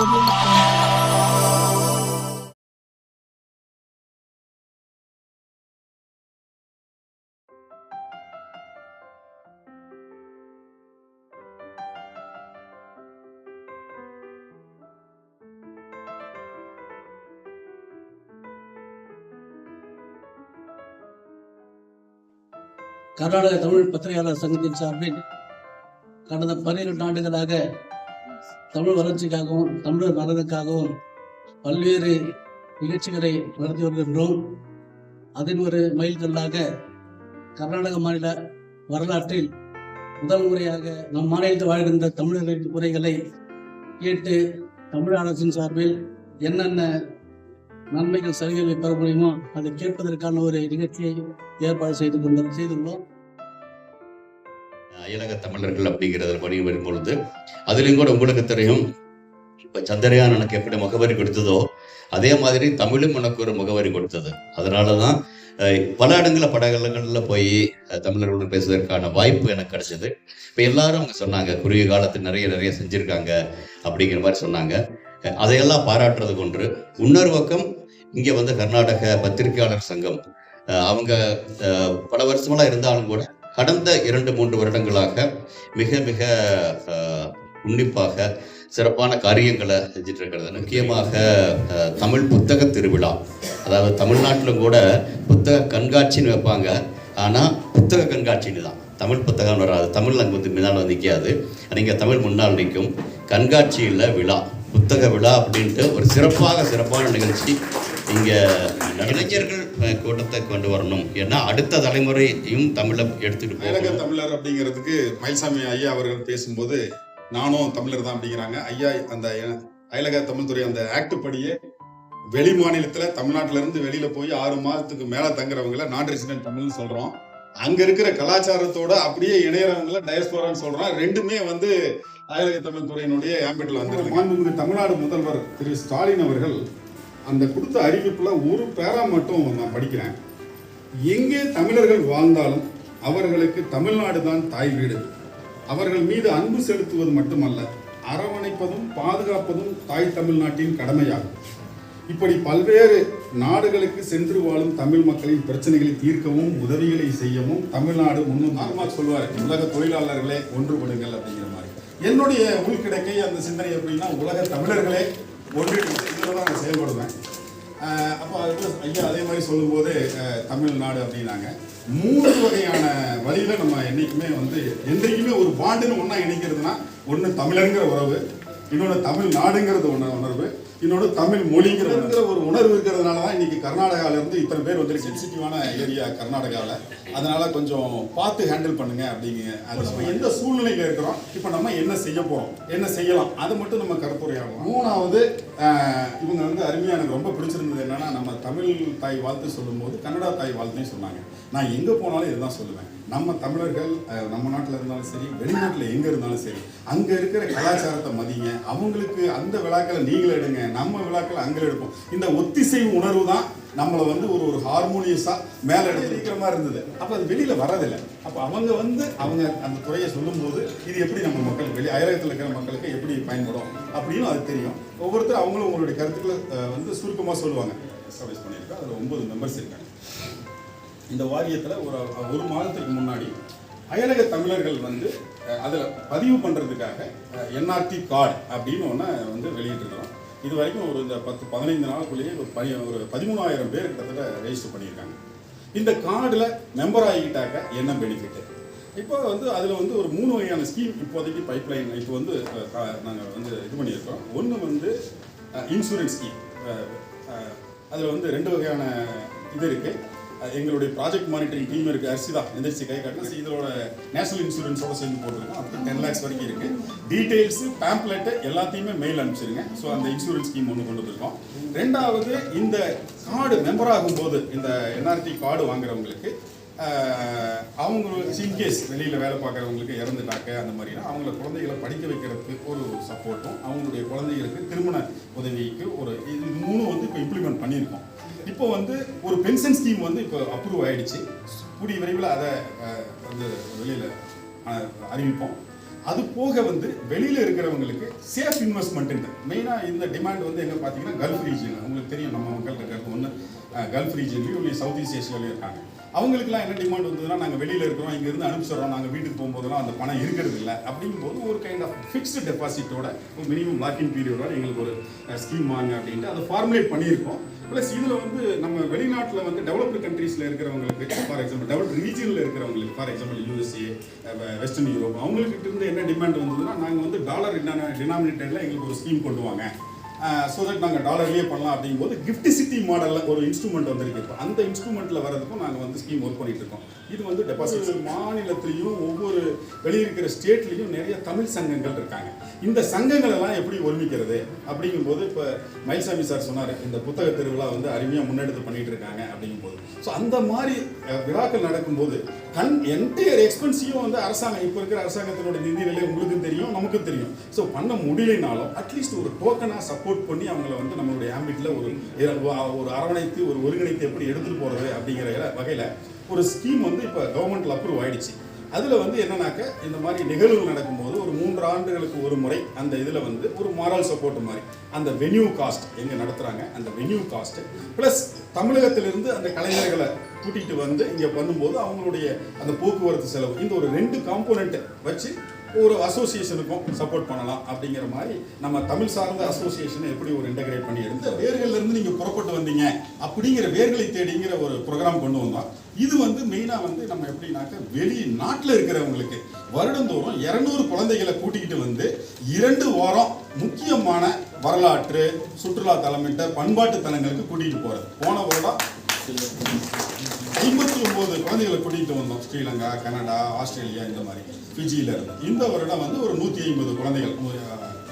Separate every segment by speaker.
Speaker 1: கர்நாடக தமிழ் பத்திரிகையாளர் சங்கத்தின் சார்பில் கடந்த 12 ஆண்டுகளாக தமிழ் வளர்ச்சிக்காகவும் தமிழர் நலனுக்காகவும் பல்வேறு நிகழ்ச்சிகளை நடத்தி வருகின்றோம். அதில் ஒரு மைல்கல்லாக கர்நாடக மாநில வரலாற்றில் முதல் முறையாக நம் மாநிலத்தில் வாழ்கின்ற தமிழர்களின் குறைகளை கேட்டு தமிழ் அரசின் சார்பில் என்னென்ன நன்மைகள் சலுகைகளை பெற முடியுமோ அதை கேட்பதற்கான ஒரு நிகழ்ச்சியை ஏற்பாடு செய்துள்ளோம்.
Speaker 2: அயலக தமிழர்கள் அப்படிங்கிறத பணி வரும்பொழுது அதுலேயும் கூட உங்களுக்கு தெரியும், இப்போ சந்திரயான் எனக்கு எப்படி முகவரி கொடுத்ததோ அதே மாதிரி தமிழும் எனக்கு ஒரு முகவரி கொடுத்தது. அதனால தான் பல இடங்களில் படங்களில் போய் தமிழர்களுடன் பேசுவதற்கான வாய்ப்பு எனக்கு கிடைச்சது. இப்போ எல்லாரும் அவங்க சொன்னாங்க, குறுகிய காலத்தில் நிறைய செஞ்சுருக்காங்க அப்படிங்கிற மாதிரி சொன்னாங்க. அதையெல்லாம் பாராட்டுறது ஒன்று. இன்னொரு பக்கம் இங்கே வந்து கர்நாடக பத்திரிகையாளர் சங்கம் அவங்க பல வருஷமெல்லாம் இருந்தாலும் கூட கடந்த 2-3 வருடங்களாக மிக மிக உன்னிப்பாக சிறப்பான காரியங்களை செஞ்சுட்டு இருக்கிறது. முக்கியமாக தமிழ் புத்தக திருவிழா, அதாவது தமிழ்நாட்டிலும் கூட புத்தக கண்காட்சின்னு வைப்பாங்க, ஆனால் புத்தக கண்காட்சின்னு தான், தமிழ் புத்தகம் வராது. தமிழ் அங்கே வந்து முன்னால் நிற்காது, நீங்கள் தமிழ் முன்னால் நிற்கும். கண்காட்சியில் விழா, புத்தக விழா அப்படின்ட்டு ஒரு சிறப்பான நிகழ்ச்சி இங்கே இளைஞர்கள் கூட்டத்தை கொண்டு வரணும். ஏன்னா அடுத்த தலைமுறையும் தமிழை எடுத்துகிட்டு போகணும்.
Speaker 3: தமிழர் அப்படிங்கிறதுக்கு மயில்சாமி ஐயா அவர்கள் பேசும்போது நானும் தமிழர் தான் அப்படிங்கிறாங்க. ஐயா அந்த அயலக தமிழ் துறை அந்த ஆக்ட் படியே வெளி மாநிலத்தில் தமிழ்நாட்டிலேருந்து வெளியில் போய் 6 மாதத்துக்கு மேலே தங்குறவங்கள நான் ரெசிடென்ட் தமிழ்னு சொல்கிறோம். அங்கே இருக்கிற கலாச்சாரத்தோட அப்படியே இணையறவங்கள டயஸ்போரான்னு சொல்கிறோம். ரெண்டுமே வந்து அயலக தமிழ் துறையினுடைய ஆம்பிட்டில் வந்து தமிழ்நாடு முதல்வர் திரு ஸ்டாலின் அவர்கள் அந்த கொடுத்த அறிவிப்புல ஒரு பேரா மட்டும் நான் படிக்கிறேன். எங்கே தமிழர்கள் வாழ்ந்தாலும் அவர்களுக்கு தமிழ்நாடு தான் தாய் வீடு. அவர்கள் மீது அன்பு செலுத்துவது மட்டுமல்ல, அரவணைப்பதும் பாதுகாப்பதும் தாய் தமிழ்நாட்டின் கடமையாகும். இப்படி பல்வேறு நாடுகளுக்கு சென்று வாழும் தமிழ் மக்களின் பிரச்சனைகளை தீர்க்கவும் உதவிகளை செய்யவும் தமிழ்நாடு முன்னுதாரணமாக சொல்வார். உலக தொழிலாளர்களே ஒன்றுபடுங்கள் அப்படிங்கிற மாதிரி. என்னுடைய உள்கிடக்கை அந்த சிந்தனை எப்படின்னா, உலக தமிழர்களே ஒன்று இதில் தான் நான் செயல்படுவேன். அப்போ ஐயா அதே மாதிரி சொல்லும்போது தமிழ்நாடு அப்படின்னாங்க. 3 வகையான வழியில் நம்ம என்றைக்குமே வந்து என்றைக்குமே ஒரு பாண்டுன்னு ஒன்றா இணைக்கிறதுனா, ஒன்று தமிழருங்கிற உறவு, இன்னொன்று தமிழ்நாடுங்கிறது உணர்வு, இன்னொன்று தமிழ் மொழிங்கிற ஒரு உணர்வு இருக்கிறதுனால தான் இன்னைக்கு கர்நாடகாவிலேருந்து இத்தனை பேர் வந்து சென்சிட்டிவான ஏரியா கர்நாடகாவில். அதனால கொஞ்சம் பார்த்து ஹேண்டில் பண்ணுங்க அப்படிங்க. அது நம்ம எந்த சூழ்நிலையில் இருக்கிறோம், இப்போ நம்ம என்ன செய்ய போகிறோம், என்ன செய்யலாம், அதை மட்டும் நம்ம கருத்துரையாகலாம். 3வது இவங்க வந்து அருமையாக எனக்கு ரொம்ப பிடிச்சிருந்தது என்னன்னா, நம்ம தமிழ் தாய் வாழ்த்து சொல்லும்போது கன்னடா தாய் வாழ்த்தையும் சொன்னாங்க. நான் எங்கே போனாலும் இதுதான் சொல்லுவேன். நம்ம தமிழர்கள் நம்ம நாட்டில் இருந்தாலும் சரி, வெளிநாட்டில் எங்கே இருந்தாலும் சரி, அங்கே இருக்கிற கலாச்சாரத்தை மதிங்க. அவங்களுக்கு அந்த விழாக்களை நீங்களே எடுங்க, நம்ம விழாக்களை அங்கே எடுப்போம். இந்த ஒத்திசைவு உணர்வு தான் நம்மளை வந்து ஒரு ஹார்மோனியஸாக மேலே எடுத்துக்கிற மாதிரி இருந்தது. அப்போ அது வெளியில் வரதில்லை. அப்போ அவங்க அந்த துறையை சொல்லும்போது இது எப்படி நம்ம மக்கள் அயலகத்தில் இருக்கிற மக்களுக்கு எப்படி பயன்படும் அப்படின்னு அது தெரியும். ஒவ்வொருத்தரும் அவங்களும் உங்களுடைய கருத்துக்களை வந்து சுருக்கமாக சொல்லுவாங்க. எஸ்டாப்ளிஷ் பண்ணியிருக்கோம். அதில் 9 மெம்பர்ஸ் இருக்காங்க. இந்த வாரியத்தில் ஒரு மாதத்துக்கு முன்னாடி அயலக தமிழர்கள் வந்து அதில் பதிவு பண்ணுறதுக்காக என்ஆர்டி கார்டு அப்படின்னு ஒன்று வந்து வெளியிட்டிருக்கிறோம். இது வரைக்கும் இந்த 10-15 நாளுக்குள்ளேயே ஒரு 13,000 பேர் கிட்டத்தட்ட ரெஜிஸ்டர் பண்ணியிருக்காங்க. இந்த கார்டில் மெம்பர் ஆகிக்கிட்டாக்க என்ன பெனிஃபிட்டு? இப்போ வந்து அதில் வந்து ஒரு 3 வகையான ஸ்கீம் இப்போதைக்கு பைப்லைன் இப்போ வந்து நாங்கள் வந்து இது பண்ணியிருக்கோம். ஒன்று வந்து இன்சூரன்ஸ் ஸ்கீம். அதில் வந்து 2 வகையான இது இருக்குது. எங்களுடைய ப்ராஜெக்ட் மானிட்டரிங் டீம் இருக்குது. அரிசிதா எந்திரிச்சு கை காட்டினா இதோட நேஷனல் இன்சூரன்ஸோட சேர்ந்து போட்டிருக்கோம். அது 10 lakhs வரைக்கும் இருக்குது. டீட்டெயில்ஸு பேம்ப்ளெட்டு எல்லாத்தையுமே மெயில் அனுப்பிச்சிருங்க. ஸோ அந்த இன்சூரன்ஸ் ஸ்கீம் ஒன்று கொண்டு வந்திருக்கோம். 2வது, இந்த கார்டு மெம்பர் ஆகும்போது இந்த என்ஆர்டி கார்டு வாங்குறவங்களுக்கு அவங்க இன்கேஸ் வெளியில் வேலை பார்க்குறவங்களுக்கு இறந்துட்டாக்க அந்த மாதிரினா அவங்கள குழந்தைகளை படிக்க வைக்கிறதுக்கு ஒரு சப்போர்ட்டும், அவங்களுடைய குழந்தைகளுக்கு திருமண உதவிக்கு ஒரு இது 3 வந்து இப்போ இம்ப்ளிமெண்ட் பண்ணியிருக்கோம். இப்போ வந்து ஒரு பென்ஷன் ஸ்கீம் வந்து இப்போ அப்ரூவ் ஆகிடுச்சு. கூடிய விரைவில் அதை வந்து வெளியில் அறிவிப்போம். அது போக வந்து வெளியில இருக்கிறவங்களுக்கு சேஃப் இன்வெஸ்ட்மெண்ட் மெயினா இந்த டிமாண்ட் வந்து எங்க பாத்தீங்கன்னா கல்ஃப் ரீஜன், உங்களுக்கு தெரியும் நம்ம மக்கள் இருக்கிறது ஒன்று கல்ஃப் ரீஜன்லயும் இல்லை சவுத் ஈஸ்ட் ஏஷியாலையும் இருக்காங்க. அவங்களுக்குலாம் என்ன டிமாண்ட் வந்ததுன்னா, நாங்கள் வெளியில் இருக்கிறோம், இங்கேருந்து அனுப்பிச்சிடுறோம், நாங்கள் வீட்டுக்கு போகும்போதெல்லாம் அந்த பணம் இருக்கிறது இல்லை அப்படிங்கும்போது ஒரு கைண்ட் ஆஃப் ஃபிக்ஸ்டு டெபாசிட்டோட மினிமம் லாக்கிங் பீரியடோட எங்களுக்கு ஒரு ஸ்கீம் வாங்க அப்படின்ட்டு அதை ஃபார்முலேட் பண்ணியிருக்கோம். ப்ளஸ் இதில் வந்து நம்ம வெளிநாட்டில் வந்து டெவலப்டு கண்ட்ரீஸில் இருக்கிறவங்களுக்கு, ஃபார் எக்ஸாம்பிள் டெவலப்டு ரீஜனில் இருக்கிறவங்களுக்கு, for example USA, western Europe, அவங்கக்கிட்ட இருந்து என்ன டிமாண்ட் வந்ததுன்னா, நாங்கள் வந்து டாலர் டினாமினேட்டரில் எங்களுக்கு ஒரு ஸ்கீம் கொண்டு வாங்க, ஸோ தட் நாங்கள் டாலர்லேயே பண்ணலாம் அப்படிங்கும்போது கிஃப்ட் சிட்டி மாடலில் ஒரு இன்ஸ்ட்ருமெண்ட் வந்திருக்கு. இப்போ அந்த இன்ஸ்ட்ருமெண்ட்டில் வரதுக்கும் நாங்கள் வந்து ஸ்கீம் ஒர்க் பண்ணிட்டு இருக்கோம். இது வந்து டெபாசிட் மாநிலத்திலையும் ஒவ்வொரு வெளியிருக்கிற ஸ்டேட்லேயும் நிறைய தமிழ் சங்கங்கள் இருக்காங்க. இந்த சங்கங்கள் எல்லாம் எப்படி ஒருமிக்கிறது அப்படிங்கும்போது இப்போ மயில்சாமி சார் சொன்னார், இந்த புத்தக திருவிழா வந்து அருமையாக முன்னெடுத்து பண்ணிட்டு இருக்காங்க அப்படிங்கும்போது, ஸோ அந்த மாதிரி விழாக்கள் நடக்கும்போது என்டையர் எக்ஸ்பென்ஸையும் வந்து அரசாங்கம், இப்போ இருக்கிற அரசாங்கத்தினோட நிதி நிலை உங்களுக்கும் தெரியும், நமக்கும் தெரியும். ஸோ பண்ண முடியலைனாலும் அட்லீஸ்ட் ஒரு டோக்கனாக சப்போர்ட் பண்ணி அவங்கள வந்து நம்மளுடைய ஆம்பிட்ல ஒரு அரவணைத்து ஒரு ஒருங்கிணைத்து எப்படி எடுத்துட்டு போறது அப்படிங்கிற வகையில ஒரு ஸ்கீம் வந்து இப்போ கவர்மெண்ட்ல அப்ரூவ் ஆயிடுச்சு. அதுல வந்து என்னன்னாக்க, இந்த மாதிரி நிகழ்வுகள் நடக்கும்போது ஒரு 3 ஆண்டுகளுக்கு ஒரு முறை அந்த இதுல வந்து ஒரு மாரல் சப்போர்ட் மாதிரி அந்த வென்யூ காஸ்ட் எங்க நடத்துறாங்க, அந்த வென்யூ காஸ்ட் பிளஸ் தமிழகத்திலிருந்து அந்த கலைஞர்களை கூட்டிட்டு வந்து இங்க பண்ணும்போது அவங்களுடைய அந்த போக்குவரத்து செலவு, இந்த ஒரு 2 காம்போனன்ட் வச்சு ஒரு அசோசியேஷனுக்கும் சப்போர்ட் பண்ணலாம் அப்படிங்கிற மாதிரி நம்ம தமிழ் சார்ந்த அசோசியேஷனை எப்படி ஒரு இன்டகிரேட் பண்ணி எடுத்து வேர்கள்ல இருந்து நீங்க புறப்பட்டு வந்தீங்க அப்படிங்கிற வேர்களை தேடிங்கிற ஒரு ப்ரோக்ராம் கொண்டு வந்தோம். இது வந்து மெயினா வந்து நம்ம எப்படின்னாக்க, வெளிநாட்டில் இருக்கிறவங்களுக்கு வருடந்தோறும் 200 குழந்தைகளை கூட்டிக்கிட்டு வந்து 2 வாரம் முக்கியமான வரலாற்று சுற்றுலா தலமிட்ட பண்பாட்டு தலங்களுக்கு கூட்டிகிட்டு போறது. போன வருடம் 59 குழந்தைகளை கூட்டிகிட்டு வந்தோம். ஸ்ரீலங்கா, கனடா, ஆஸ்திரேலியா, இந்த மாதிரி ஃபிஜியில இருந்து. இந்த வருடம் வந்து ஒரு 150 குழந்தைகள்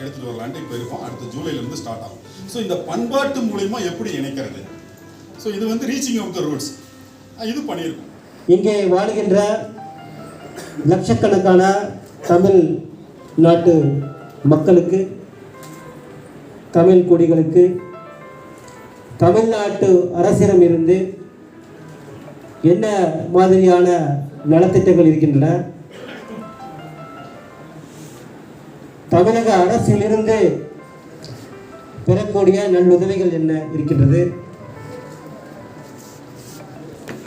Speaker 3: எடுத்துட்டு வரலான்ட்டு இப்போ இருக்கும். அடுத்த ஜூலைலேருந்து ஸ்டார்ட் ஆகும். ஸோ இந்த பண்பாட்டு மூலமா எப்படி இணைக்கிறது, ஸோ இது வந்து ரீச்சிங் ஆஃப் த ரூட்ஸ் இது பண்ணியிருக்கோம்.
Speaker 4: இங்கே வாழ்கின்ற லட்சக்கணக்கான தமிழ் நாட்டு மக்களுக்கு, தமிழ் குடிகளுக்கு தமிழ்நாட்டு அரசிடம் இருந்து என்ன மாதிரியான நலத்திட்டங்கள் இருக்கின்றன, தமிழக அரசிலிருந்து பெறக்கூடிய நல்லுதவிகள் என்ன இருக்கின்றது,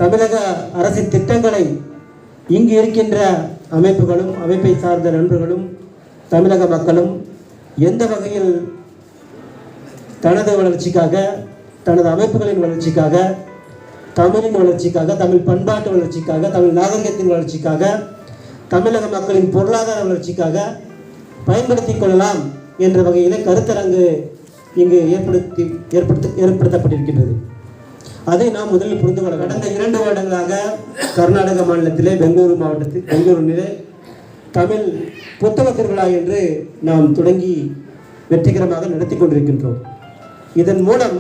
Speaker 4: தமிழக அரசின் திட்டங்களை இங்கு இருக்கின்ற அமைப்புகளும் அமைப்பை சார்ந்த நண்பர்களும் தமிழக மக்களும் எந்த வகையில் தனது வளர்ச்சிக்காக, தனது அமைப்புகளின் வளர்ச்சிக்காக, தமிழின் வளர்ச்சிக்காக, தமிழ் பண்பாட்டு வளர்ச்சிக்காக, தமிழ் நாகரிகத்தின் வளர்ச்சிக்காக, தமிழக மக்களின் பொருளாதார வளர்ச்சிக்காக பயன்படுத்திக் கொள்ளலாம் என்ற வகையிலே கருத்தரங்கு இங்கு ஏற்படுத்தப்பட்டிருக்கின்றது. அதை நாம் முதலில் புரிந்து கொள்ள, கடந்த 2 வருடங்களாக கர்நாடக மாநிலத்திலே பெங்களூரிலே தமிழ் புத்தக திருவிழா என்று நாம் தொடங்கி வெற்றிகரமாக நடத்தி கொண்டிருக்கின்றோம். இதன் மூலம்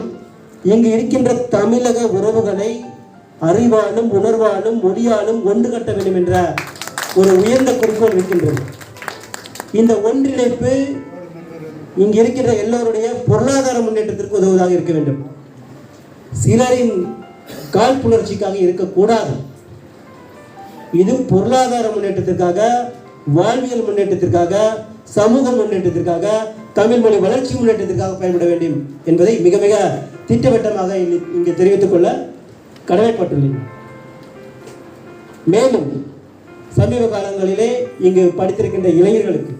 Speaker 4: இங்கு இருக்கின்ற தமிழக உறவுகளை அறிவாலும் உணர்வாலும் மொழியாலும் ஒன்று கட்ட வேண்டும் என்ற ஒரு உயர்ந்த குறிக்கோள் இருக்கின்றது. இந்த ஒன்றிணைப்பு இங்கு இருக்கின்ற எல்லோருடைய பொருளாதார முன்னேற்றத்திற்கு உதவுவதாக இருக்க வேண்டும். சிலரின் காழ்ப்புணர்ச்சிக்காக இருக்கக்கூடாது. இது பொருளாதார முன்னேற்றத்திற்காக, வாழ்வியல் முன்னேற்றத்திற்காக, சமூக முன்னேற்றத்திற்காக, தமிழ் மொழி வளர்ச்சி முன்னேற்றத்திற்காக பயன்பட வேண்டும் என்பதை மிக மிக திட்டவட்டமாக இங்கு தெரிவித்துக் கொள்ள கடமைப்பட்டுள்ளேன். மேலும் சமீப காலங்களிலே இங்கு படித்திருக்கின்ற இளைஞர்களுக்கு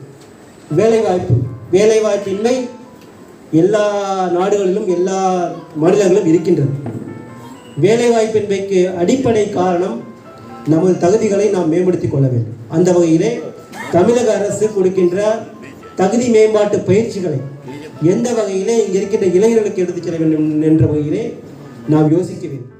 Speaker 4: வேலைவாய்ப்பின்மை எல்லா நாடுகளிலும் எல்லா மாநிலங்களிலும் இருக்கின்றது. வேலைவாய்ப்பின்மைக்கு அடிப்படை காரணம் நமது தகுதிகளை நாம் மேம்படுத்திக் கொள்ள வேண்டும். அந்த வகையிலே தமிழக அரசு கொடுக்கின்ற தகுதி மேம்பாட்டு பயிற்சிகளை எந்த வகையிலே இங்கே இருக்கின்ற இளைஞர்களுக்கு எடுத்துச் செல்ல வேண்டும் என்ற வகையிலே நாம் யோசிக்க வேண்டும்.